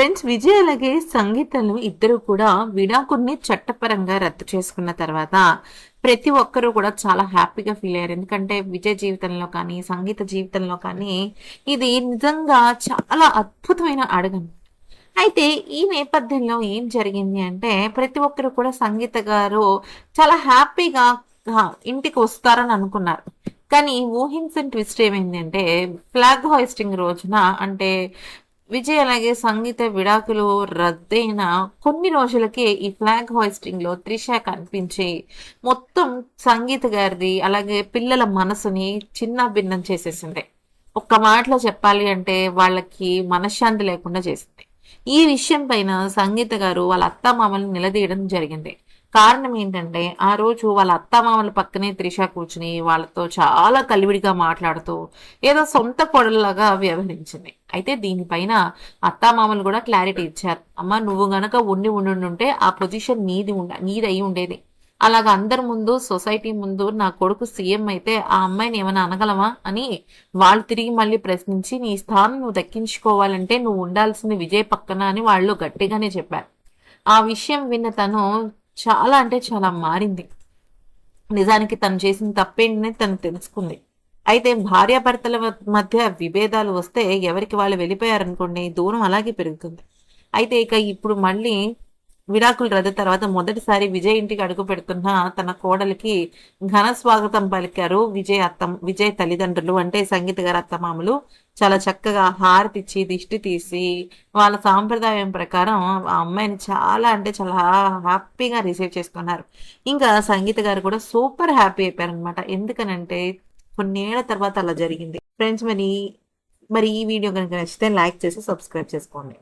Friends, Vijay అలాగే సంగీతలు ఇద్దరు కూడా విడాకుల్ని చట్టపరంగా రద్దు చేసుకున్న తర్వాత ప్రతి ఒక్కరూ కూడా చాలా హ్యాపీగా ఫీల్ అయ్యారు. ఎందుకంటే విజయ్ జీవితంలో కానీ సంగీత జీవితంలో కానీ ఇది నిజంగా చాలా అద్భుతమైన అడుగు. అయితే ఈ నేపథ్యంలో ఏం జరిగింది అంటే ప్రతి ఒక్కరు కూడా సంగీత గారు చాలా హ్యాపీగా ఇంటికి వస్తారని అనుకున్నారు. కానీ ఊహించని ట్విస్ట్ ఏమైంది అంటే ఫ్లాగ్ హాయిస్టింగ్ రోజున అంటే విజయ్ అలాగే సంగీత విడాకులు రద్దయిన కొన్ని రోజులకే ఈ ఫ్లాగ్ హాయిస్టింగ్ లో త్రిష కనిపించి మొత్తం సంగీత గారిది అలాగే పిల్లల మనసుని చిన్న భిన్నం చేసేసింది. ఒక్క మాటలో చెప్పాలి అంటే వాళ్ళకి మనశ్శాంతి లేకుండా చేసింది. ఈ విషయం పైన సంగీత గారు వాళ్ళ అత్తామామల్ని నిలదీయడం జరిగింది. కారణం ఏంటంటే ఆ రోజు వాళ్ళ అత్తామామల పక్కనే త్రిష కూర్చుని వాళ్ళతో చాలా కలివిడిగా మాట్లాడుతూ ఏదో సొంత కొడల్లాగా వ్యవహరించింది. అయితే దీనిపైన అత్తామామలు కూడా క్లారిటీ ఇచ్చారు. అమ్మ, నువ్వు గనక ఉండి ఆ పొజిషన్ నీదయి ఉండేది. అలాగ అందరి ముందు సొసైటీ ముందు నా కొడుకు సీఎం అయితే ఆ అమ్మాయిని ఏమైనా అనగలమా అని వాళ్ళు తిరిగి మళ్ళీ ప్రశ్నించి నీ స్థానం నువ్వు దక్కించుకోవాలంటే నువ్వు ఉండాల్సింది విజయ్ పక్కన అని వాళ్ళు గట్టిగానే చెప్పారు. ఆ విషయం విన్న తను చాలా అంటే చాలా మారింది. నిజానికి తను చేసిన తప్పేంటనే తను తెలుసుకుంది. అయితే భార్యాభర్తల మధ్య విభేదాలు వస్తే ఎవరికి వాళ్ళు వెళ్ళిపోయారనుకోండి, దూరం అలాగే పెరుగుతుంది. అయితే ఇక ఇప్పుడు మళ్ళీ విడాకులు రద్దు తర్వాత మొదటిసారి విజయ్ ఇంటికి అడుగు పెడుతున్న తన కోడలికి ఘన స్వాగతం పలికారు విజయ్ తల్లిదండ్రులు, అంటే సంగీత గారి అత్తమామలు. చాలా చక్కగా హారతిచ్చి దిష్టి తీసి వాళ్ళ సాంప్రదాయం ప్రకారం ఆ అమ్మాయిని చాలా అంటే చాలా హ్యాపీగా రిసీవ్ చేసుకున్నారు. ఇంకా సంగీత గారు కూడా సూపర్ హ్యాపీ అయిపోయారనమాట. ఎందుకనంటే కొన్నేళ్ల తర్వాత అలా జరిగింది. ఫ్రెండ్స్, మరి ఈ వీడియో కనుక నచ్చితే లైక్ చేసి సబ్స్క్రైబ్ చేసుకోండి.